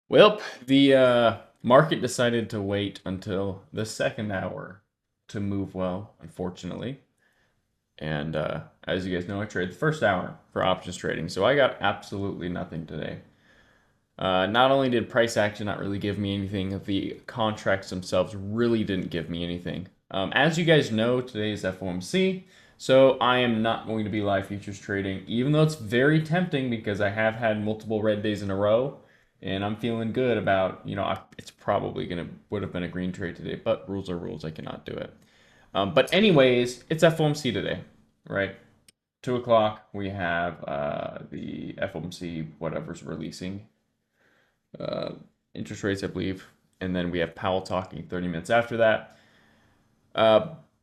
Well, the market decided to wait until the second hour to move well, unfortunately. And as you guys know, I trade the first hour for options trading, so I got absolutely nothing today. Not only did price action not really give me anything, the contracts themselves really didn't give me anything. As you guys know, today is FOMC, so I am not going to be live futures trading, even though it's very tempting because I have had multiple red days in a row, and I'm feeling good about, it's probably would have been a green trade today, but rules are rules. I cannot do it. But anyways, it's FOMC today, right? 2 o'clock, we have the FOMC whatever's releasing uh, interest rates, I believe, and then we have Powell talking 30 minutes after that.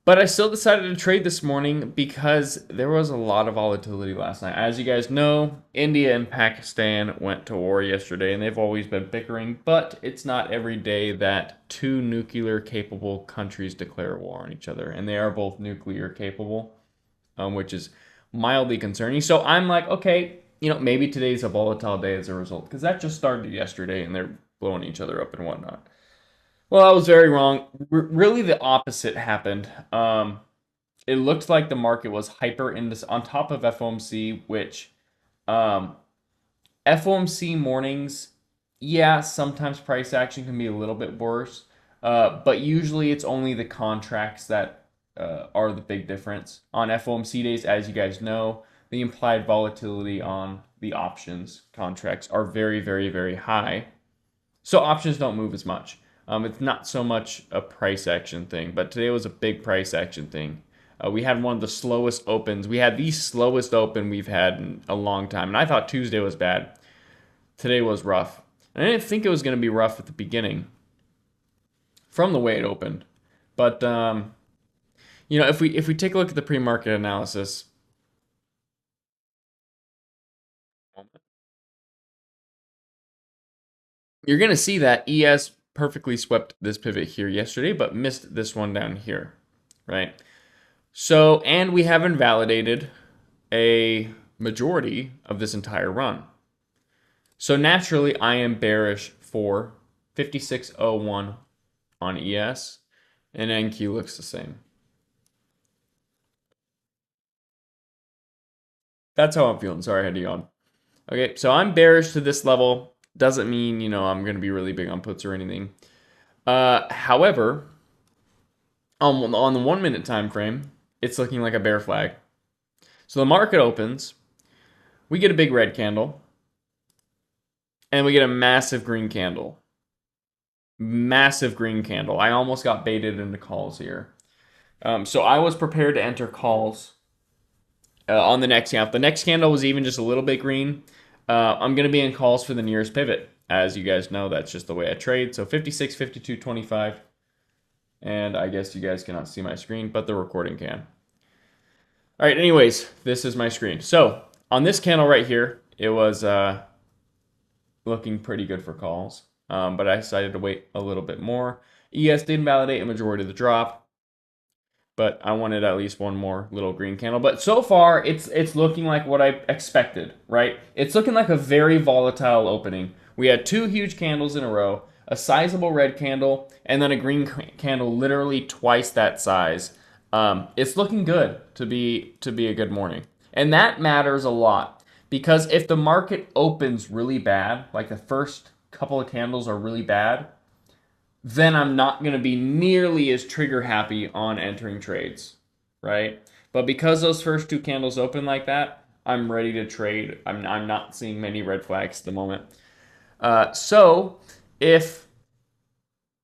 But I still decided to trade this morning because there was a lot of volatility last night. As you guys know, India and Pakistan went to war yesterday, and they've always been bickering, but it's not every day that two nuclear capable countries declare war on each other, and they are both nuclear capable, which is mildly concerning. So I'm like, okay, maybe today's a volatile day as a result, because that just started yesterday, and they're blowing each other up and whatnot. Well, I was very wrong. Really, the opposite happened. It looked like the market was hyper indecisive on top of FOMC, which um, FOMC mornings, yeah, sometimes price action can be a little bit worse, but usually it's only the contracts that are the big difference. On FOMC days, as you guys know, the implied volatility on the options contracts are very, very, very high. So options don't move as much. It's not so much a price action thing, but today was a big price action thing. We had one of the slowest opens. We had the slowest open we've had in a long time, and I thought Tuesday was bad. Today was rough. And I didn't think it was going to be rough at the beginning from the way it opened. But if we take a look at the pre-market analysis, you're going to see that ES perfectly swept this pivot here yesterday, but missed this one down here, right? So, and we have invalidated a majority of this entire run. So naturally, I am bearish for 5601 on ES, and NQ looks the same. That's how I'm feeling. Sorry, I had to yawn. Okay, so I'm bearish to this level. Doesn't mean, I'm going to be really big on puts or anything. However, on the 1 minute time frame, it's looking like a bear flag. So the market opens, we get a big red candle, and we get a massive green candle. Massive green candle. I almost got baited into calls here. So I was prepared to enter calls on the next candle. If the next candle was even just a little bit green, I'm going to be in calls for the nearest pivot. As you guys know, that's just the way I trade. So 56, 52, 25. And I guess you guys cannot see my screen, but the recording can. All right, anyways, this is my screen. So on this candle right here, it was looking pretty good for calls, but I decided to wait a little bit more. ES did validate a majority of the drop, but I wanted at least one more little green candle. But so far, it's looking like what I expected, right? It's looking like a very volatile opening. We had two huge candles in a row, a sizable red candle, and then a green candle literally twice that size. It's looking good to be a good morning, and that matters a lot because if the market opens really bad, like the first couple of candles are really bad, then I'm not going to be nearly as trigger happy on entering trades, right? But because those first two candles open like that, I'm ready to trade. I'm not seeing many red flags at the moment. So if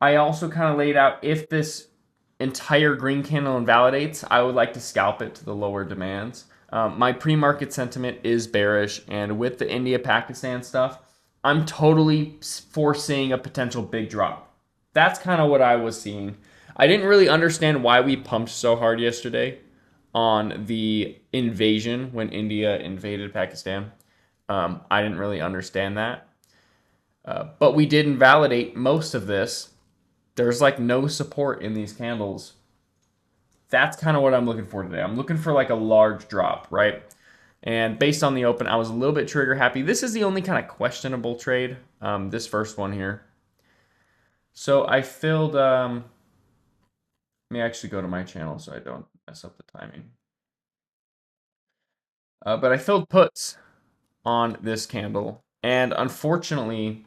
I also kind of laid out if this entire green candle invalidates, I would like to scalp it to the lower demands. My pre-market sentiment is bearish, and with the India-Pakistan stuff, I'm totally foreseeing a potential big drop. That's kind of what I was seeing. I didn't really understand why we pumped so hard yesterday on the invasion when India invaded Pakistan. I didn't really understand that. But we did invalidate most of this. There's like no support in these candles. That's kind of what I'm looking for today. I'm looking for like a large drop, right? And based on the open, I was a little bit trigger happy. This is the only kind of questionable trade, this first one here. So I filled, let me actually go to my channel so I don't mess up the timing. But I filled puts on this candle. And unfortunately,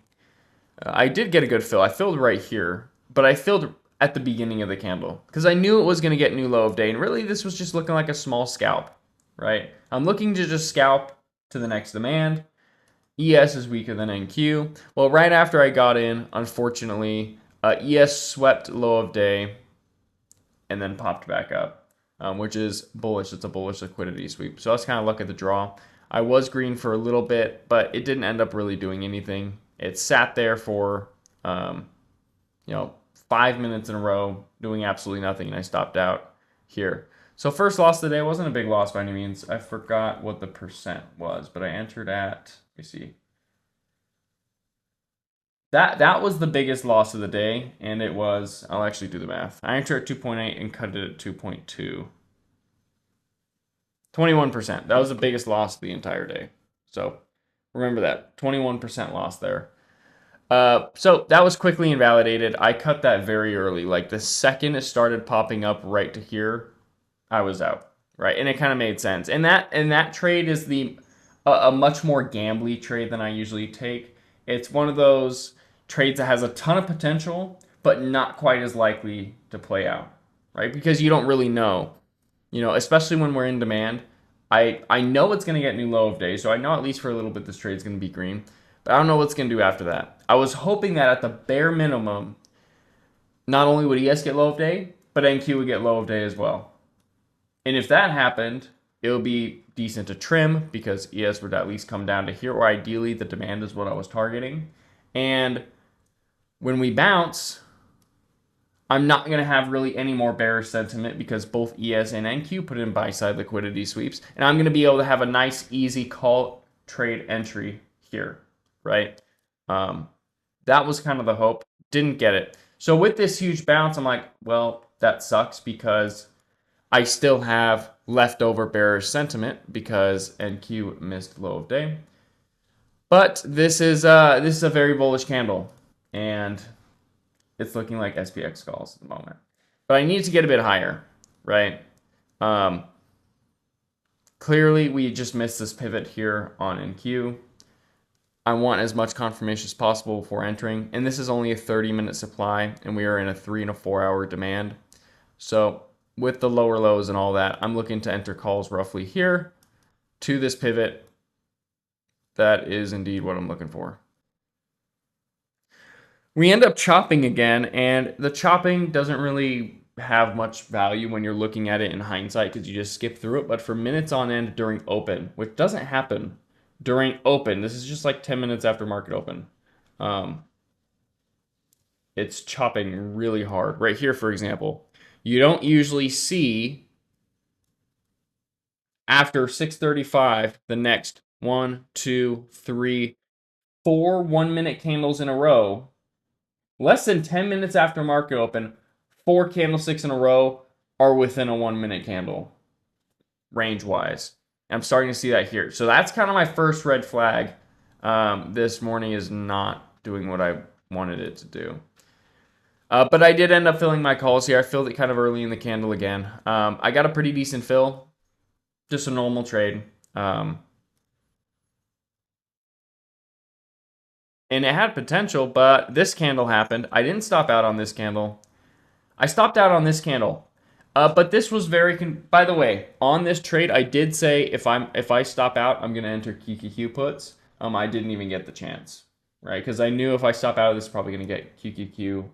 I did get a good fill. I filled right here, but I filled at the beginning of the candle because I knew it was going to get new low of day. And really, this was just looking like a small scalp, right? I'm looking to just scalp to the next demand. ES is weaker than NQ. Well, right after I got in, unfortunately, ES swept low of day and then popped back up, which is bullish. It's a bullish liquidity sweep. So let's kind of look at the draw. I was green for a little bit, but it didn't end up really doing anything. It sat there for, 5 minutes in a row, doing absolutely nothing, and I stopped out here. So first loss of the day wasn't a big loss by any means. I forgot what the percent was, but I entered at, let me see. That was the biggest loss of the day, and it was, I'll actually do the math. I entered at 2.8 and cut it at 2.2. 21%. That was the biggest loss of the entire day. So remember that. 21% loss there. So that was quickly invalidated. I cut that very early. Like the second it started popping up right to here, I was out. Right. And it kind of made sense. And that trade is a much more gambly trade than I usually take. It's one of those trades that has a ton of potential, but not quite as likely to play out. Right? Because you don't really know. Especially when we're in demand. I know it's going to get new low of day, so I know at least for a little bit this trade is going to be green. But I don't know what's going to do after that. I was hoping that at the bare minimum, not only would ES get low of day, but NQ would get low of day as well. And if that happened, it would be decent to trim because ES would at least come down to here, or ideally the demand is what I was targeting. And when we bounce, I'm not going to have really any more bearish sentiment because both ES and NQ put in buy-side liquidity sweeps. And I'm going to be able to have a nice, easy call trade entry here, right? That was kind of the hope. Didn't get it. So with this huge bounce, I'm like, well, that sucks because I still have leftover bearish sentiment because NQ missed low of day. But this is a very bullish candle, and it's looking like SPX calls at the moment. But I need to get a bit higher, right? Clearly, we just missed this pivot here on NQ. I want as much confirmation as possible before entering. And this is only a 30-minute supply, and we are in a 3 and a 4 hour demand. So with the lower lows and all that, I'm looking to enter calls roughly here to this pivot. That is indeed what I'm looking for. We end up chopping again, and the chopping doesn't really have much value when you're looking at it in hindsight because you just skip through it. But for minutes on end during open, which doesn't happen during open, this is just like 10 minutes after market open, it's chopping really hard. Right here, for example, you don't usually see after 6:35 the next 1, 2, 3, 4 1-minute candles in a row. Less than 10 minutes after market open, 4 candlesticks in a row are within a 1-minute candle, range-wise. I'm starting to see that here. So that's kind of my first red flag. This morning is not doing what I wanted it to do. But I did end up filling my calls here. I filled it kind of early in the candle again. I got a pretty decent fill. Just a normal trade. And it had potential, but this candle happened. I didn't stop out on this candle. I stopped out on this candle. But this was very, by the way, on this trade, I did say if I stop out, I'm going to enter QQQ puts. I didn't even get the chance, right? Because I knew if I stop out of this, probably going to get QQQ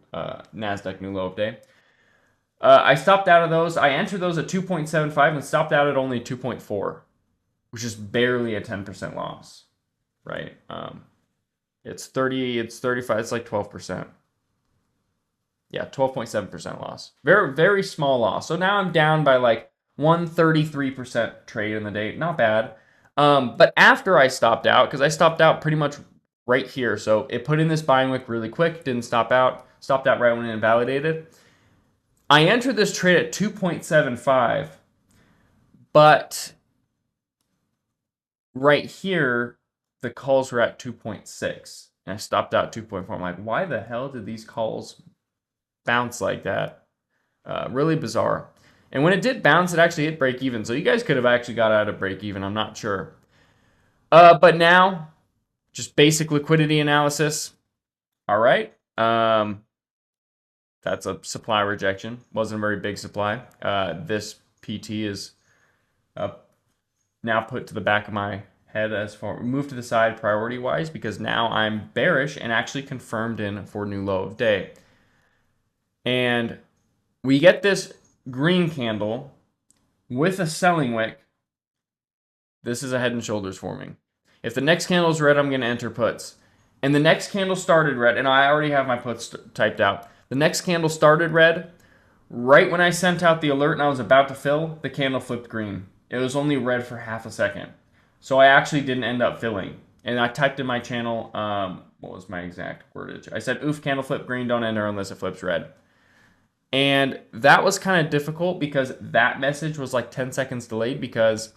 NASDAQ new low of day. I stopped out of those. I entered those at 2.75 and stopped out at only 2.4, which is barely a 10% loss, right? It's 30, it's 35, it's like 12%. Yeah, 12.7% loss. Very, very small loss. So now I'm down by like 133% trade in the day. Not bad. But after I stopped out, because I stopped out pretty much right here. So it put in this buying wick really quick, didn't stop out. Stopped out right when it invalidated. I entered this trade at 2.75, but right here, the calls were at 2.6. And I stopped out 2.4. I'm like, why the hell did these calls bounce like that? Really bizarre. And when it did bounce, it actually hit break even. So you guys could have actually got out of break even. I'm not sure. But now, just basic liquidity analysis. All right. That's a supply rejection. Wasn't a very big supply. This PT is now put to the back of my head as far moved to the side priority wise because now I'm bearish and actually confirmed in for new low of day. And we get this green candle with a selling wick. This is a head and shoulders forming. If the next candle is red, I'm going to enter puts. And the next candle started red, and I already have my puts typed out. The next candle started red. Right when I sent out the alert and I was about to fill, the candle flipped green. It was only red for half a second. So I actually didn't end up filling. And I typed in my channel, what was my exact wordage? I said, oof, candle flip green, don't enter unless it flips red. And that was kind of difficult because that message was like 10 seconds delayed because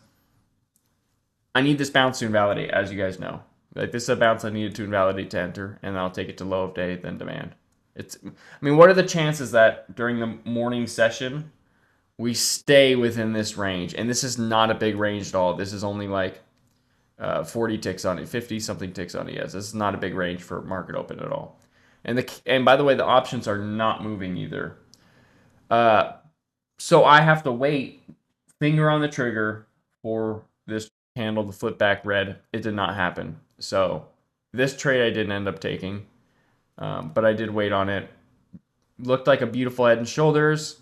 I need this bounce to invalidate, as you guys know. Like this is a bounce I needed to invalidate to enter, and I'll take it to low of day, then demand. What are the chances that during the morning session we stay within this range? And this is not a big range at all. This is only like 40 ticks on it, 50 something ticks on ES. This is not a big range for market open at all. And by the way, the options are not moving either. So I have to wait, finger on the trigger for this candle to flip back red. It did not happen. So this trade I didn't end up taking, but I did wait on it. Looked like a beautiful head and shoulders.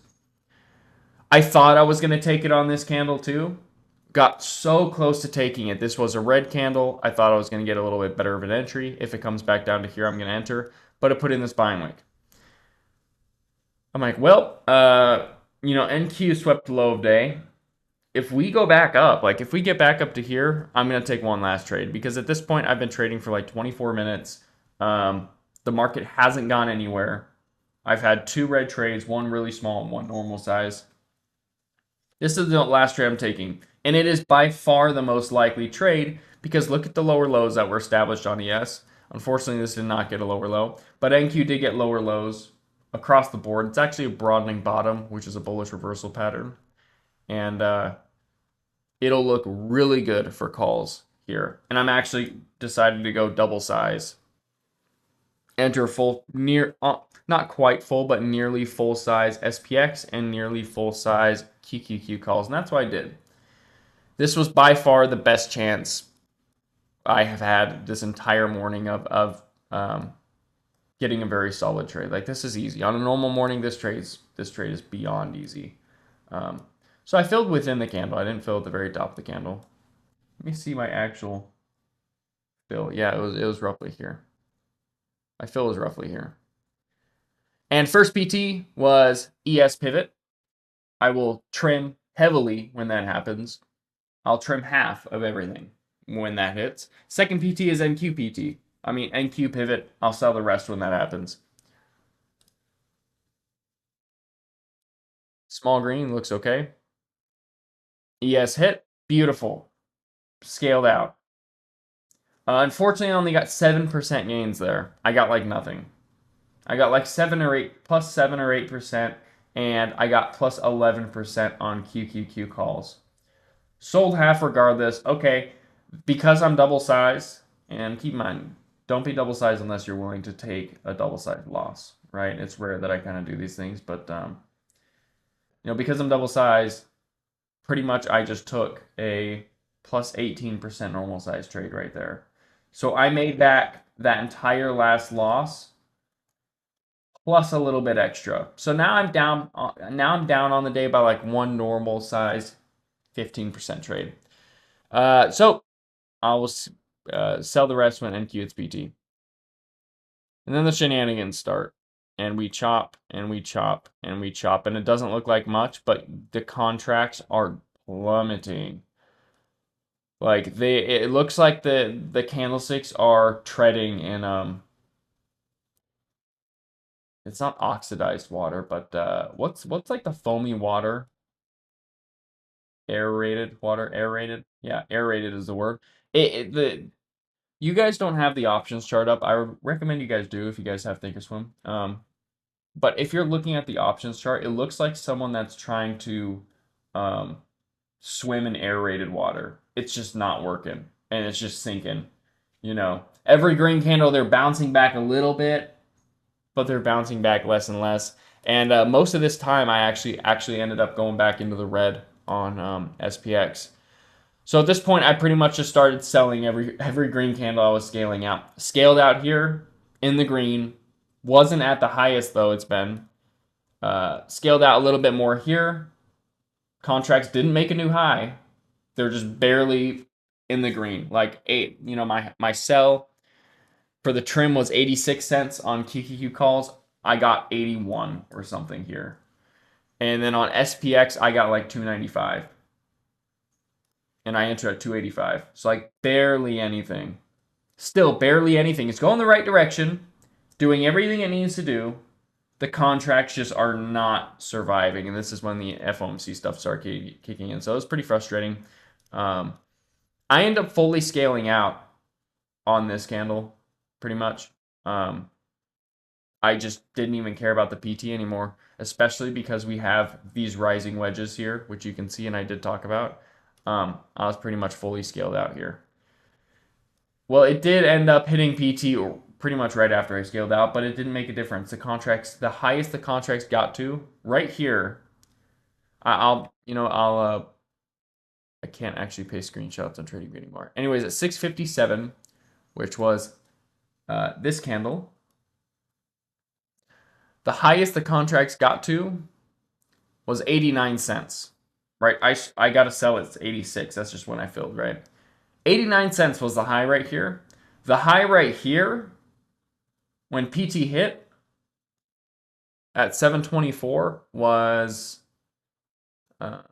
I thought I was going to take it on this candle too. Got so close to taking it. This was a red candle. I thought I was going to get a little bit better of an entry. If it comes back down to here, I'm going to enter. But it put in this buying wick. I'm like, well, NQ swept low of day. If we go back up, like if we get back up to here, I'm going to take one last trade because at this point I've been trading for like 24 minutes. The market hasn't gone anywhere. I've had 2 red trades, one really small and one normal size. This is the last trade I'm taking. And it is by far the most likely trade because look at the lower lows that were established on ES. Unfortunately, this did not get a lower low, but NQ did get lower lows across the board. It's actually a broadening bottom, which is a bullish reversal pattern. And it'll look really good for calls here. And I'm actually decided to go double size. Enter full, not quite full, but nearly full size SPX and nearly full size QQQ calls. And that's what I did. This was by far the best chance I have had this entire morning of getting a very solid trade. Like this is easy. On a normal morning, this trade is beyond easy. So I filled within the candle. I didn't fill at the very top of the candle. Let me see my actual fill. Yeah, it was roughly here. My fill was roughly here. And first PT was ES pivot. I will trim heavily when that happens. I'll trim half of everything when that hits. Second PT is NQ PT. NQ pivot. I'll sell the rest when that happens. Small green looks okay. ES hit. Beautiful. Scaled out. Unfortunately, I only got 7% gains there. I got like nothing. I got like 7 or 8, plus 7 or 8%, and I got plus 11% on QQQ calls. Sold half regardless. Okay, because I'm double size, and keep in mind, don't be double size unless you're willing to take a double size loss, right? It's rare that I kind of do these things, but because I'm double size, pretty much I just took a plus 18% normal size trade right there. So I made back that entire last loss plus a little bit extra. So now I'm down on the day by like one normal size 15% trade. So I will sell the rest when NQ hits PT. And then the shenanigans start. And we chop, and we chop, and we chop. And it doesn't look like much, but the contracts are plummeting. Like it looks like the candlesticks are treading in it's not oxidized water, but what's like the foamy water? Aerated water, aerated. Yeah, aerated is the word. the you guys don't have the options chart up. I would recommend you guys do if you guys have Thinkorswim. But if you're looking at the options chart, it looks like someone that's trying to um, swim in aerated water. It's just not working, and it's just sinking. Every green candle they're bouncing back a little bit, but they're bouncing back less and less. And most of this time, I actually ended up going back into the red on SPX. So at this point, I pretty much just started selling every green candle I was scaling out. Scaled out here in the green. Wasn't at the highest though it's been. Scaled out a little bit more here. Contracts didn't make a new high. They're just barely in the green. Like my sell for the trim was 86 cents on QQQ calls. I got 81 or something here. And then on SPX, I got like 295. And I entered at 285. So like barely anything. Still barely anything. It's going the right direction, doing everything it needs to do. The contracts just are not surviving, and this is when the FOMC stuff started kicking in. So it was pretty frustrating. I ended up fully scaling out on this candle, pretty much. I just didn't even care about the PT anymore, especially because we have these rising wedges here, which you can see, and I did talk about. I was pretty much fully scaled out here. Well, it did end up hitting PT pretty much right after I scaled out, but it didn't make a difference. The highest the contracts got to, right here, I can't actually paste screenshots on TradingView anymore. Anyways, at 657, which was this candle, the highest the contracts got to was 89 cents. Right? I got to sell at 86. That's just when I filled, right? 89 cents was the high right here. The high right here, when PT hit at 724, was at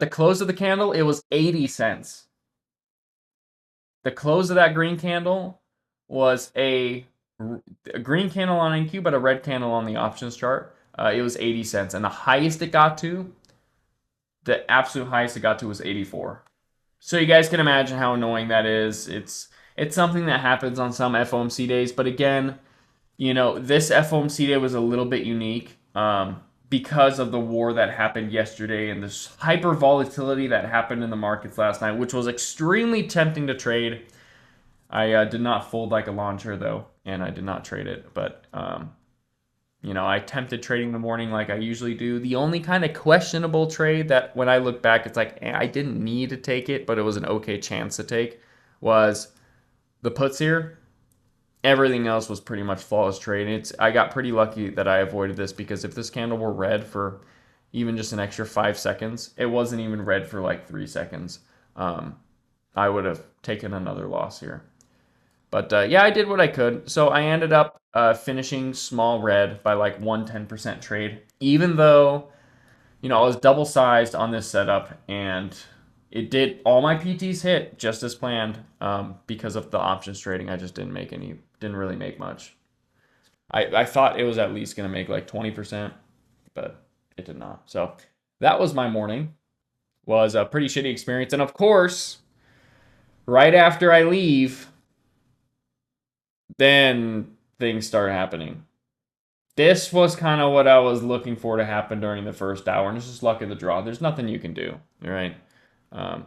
the close of the candle, it was 80 cents. The close of that green candle was a green candle on NQ, but a red candle on the options chart. It was 80 cents. And the highest it got to, the absolute highest it got to was 84. So you guys can imagine how annoying that is. It's something that happens on some FOMC days. But again, this FOMC day was a little bit unique because of the war that happened yesterday and this hyper volatility that happened in the markets last night, which was extremely tempting to trade. I did not fold like a launcher though, and I did not trade it. But I attempted trading in the morning like I usually do. The only kind of questionable trade that when I look back, it's like I didn't need to take it, but it was an okay chance to take, was the puts here. Everything else was pretty much flawless trade. I got pretty lucky that I avoided this because if this candle were red for even just an extra 5 seconds, it wasn't even red for like 3 seconds. I would have taken another loss here. But yeah, I did what I could. So I ended up finishing small red by like 110% trade, even though, I was double sized on this setup and it did all my PTs hit just as planned because of the options trading. I just didn't really make much. I thought it was at least going to make like 20%, but it did not. So that was my morning. Was a pretty shitty experience. And of course, right after I leave, then things start happening. This was kind of what I was looking for to happen during the first hour, and it's just luck of the draw. There's nothing you can do, right? I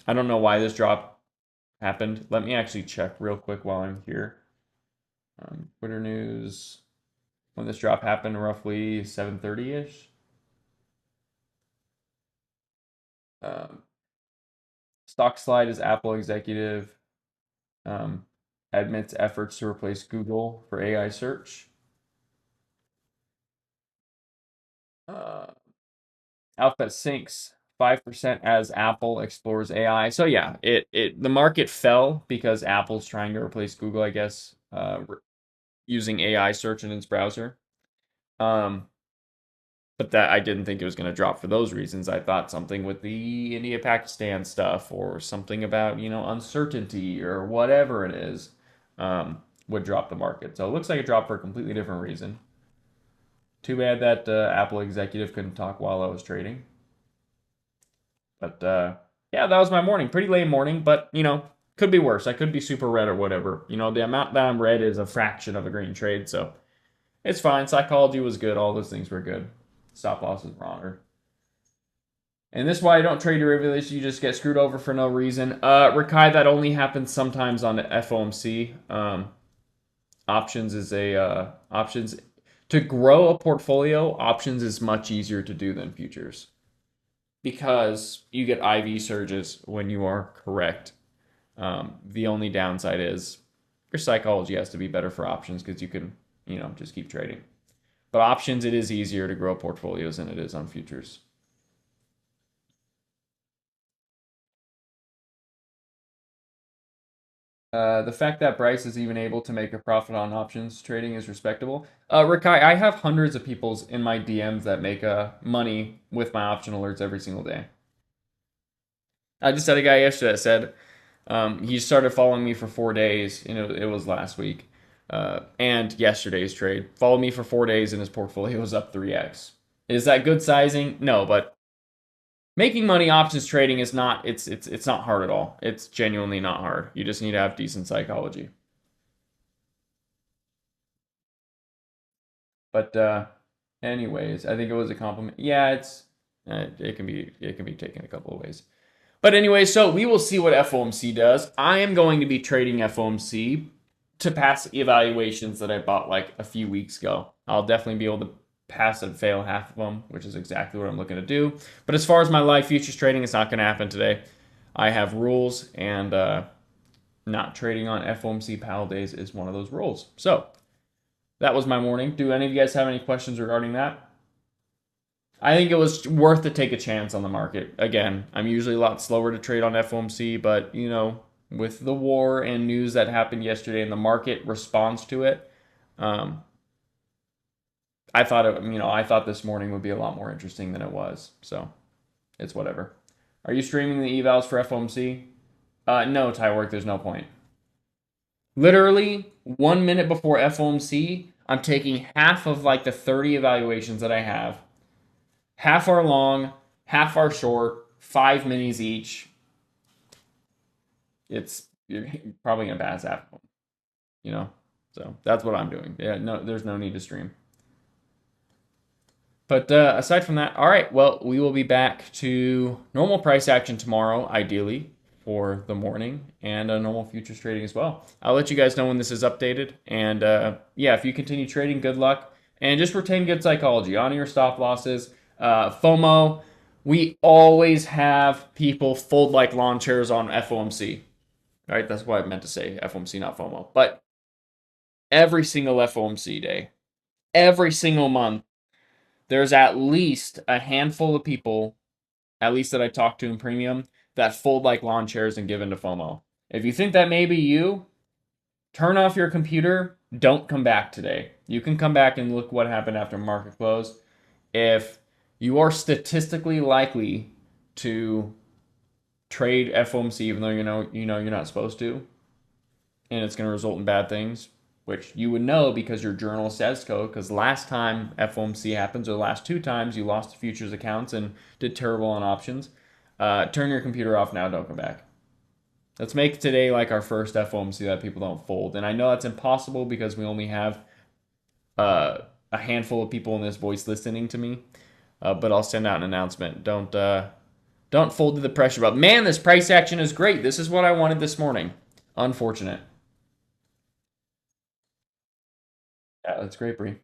don't know why this drop happened. Let me actually check real quick while I'm here. Twitter news, when this drop happened, roughly 7:30-ish. Stock slide is Apple executive admits efforts to replace Google for AI search. Alphabet sinks 5% as Apple explores AI. So yeah, the market fell because Apple's trying to replace Google, I guess, using AI search in its browser. But that I didn't think it was going to drop for those reasons. I thought something with the India-Pakistan stuff or something about, uncertainty or whatever it is would drop the market. So it looks like it dropped for a completely different reason. Too bad that Apple executive couldn't talk while I was trading. But Yeah, that was my morning. Pretty lame morning, but could be worse. I could be super red or whatever. The amount that I'm red is a fraction of a green trade, so it's fine. Psychology was good. All those things were good. Stop losses were honored. And this is why I don't trade derivatives. You just get screwed over for no reason. Rakai, that only happens sometimes on the FOMC. Options is options to grow a portfolio. Options is much easier to do than futures because you get IV surges when you are correct. The only downside is your psychology has to be better for options because you can just keep trading. But options, it is easier to grow portfolios than it is on futures. The fact that Bryce is even able to make a profit on options trading is respectable. Rikai, I have hundreds of people in my DMs that make money with my option alerts every single day. I just had a guy yesterday that said he started following me for 4 days. It was last week, and yesterday's trade. Followed me for 4 days, and his portfolio was up 3x. Is that good sizing? No, but making money options trading is not. It's not hard at all. It's genuinely not hard. You just need to have decent psychology. But anyways, I think it was a compliment. Yeah, it can be taken a couple of ways. But anyway, so we will see what FOMC does. I am going to be trading FOMC to pass evaluations that I bought like a few weeks ago. I'll definitely be able to pass and fail half of them, which is exactly what I'm looking to do. But as far as my live futures trading, it's not going to happen today. I have rules, and not trading on FOMC PAL days is one of those rules. So that was my morning. Do any of you guys have any questions regarding that? I think it was worth to take a chance on the market. Again, I'm usually a lot slower to trade on FOMC, but with the war and news that happened yesterday and the market response to it, um, I thought this morning would be a lot more interesting than it was. So it's whatever. Are you streaming the evals for FOMC? No, Tywork. There's no point. Literally 1 minute before FOMC, I'm taking half of like the 30 evaluations that I have. Half are long, half are short, 5 minis each. You're probably gonna pass half of them, you know. So that's what I'm doing. Yeah, no, there's no need to stream. But aside from that, all right. Well, we will be back to normal price action tomorrow, ideally for the morning, and normal futures trading as well. I'll let you guys know when this is updated. And yeah, if you continue trading, good luck, and just retain good psychology. Honor your stop losses. FOMO. We always have people fold like lawn chairs on FOMC. All right, that's what I meant to say. FOMC, not FOMO. But every single FOMC day, every single month, there's at least a handful of people, at least that I talk to in premium, that fold like lawn chairs and give into FOMO. If you think that may be you, turn off your computer. Don't come back today. You can come back and look what happened after market close. If you are statistically likely to trade FOMC even though you're not supposed to, and it's going to result in bad things, which you would know because your journal says so. Because last time FOMC happens, or the last two times, you lost futures accounts and did terrible on options. Turn your computer off now. Don't come back. Let's make today like our first FOMC that people don't fold. And I know that's impossible because we only have a handful of people in this voice listening to me. But I'll send out an announcement. Don't fold to the pressure. But man, this price action is great. This is what I wanted this morning. Unfortunate. Yeah, that's great, Bree.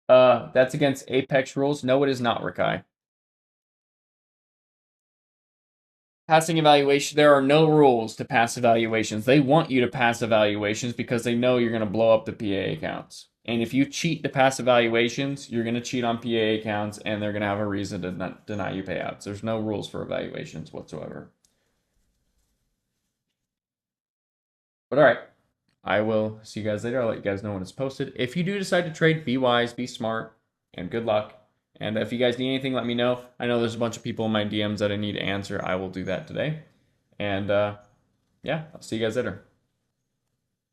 That's against Apex rules. No, it is not, Rikai. Passing evaluation, there are no rules to pass evaluations. They want you to pass evaluations because they know you're going to blow up the PA accounts. And if you cheat to pass evaluations, you're going to cheat on PA accounts and they're going to have a reason to not deny you payouts. There's no rules for evaluations whatsoever. But all right, I will see you guys later. I'll let you guys know when it's posted. If you do decide to trade, be wise, be smart, and good luck. And if you guys need anything, let me know. I know there's a bunch of people in my DMs that I need to answer. I will do that today. And yeah, I'll see you guys later.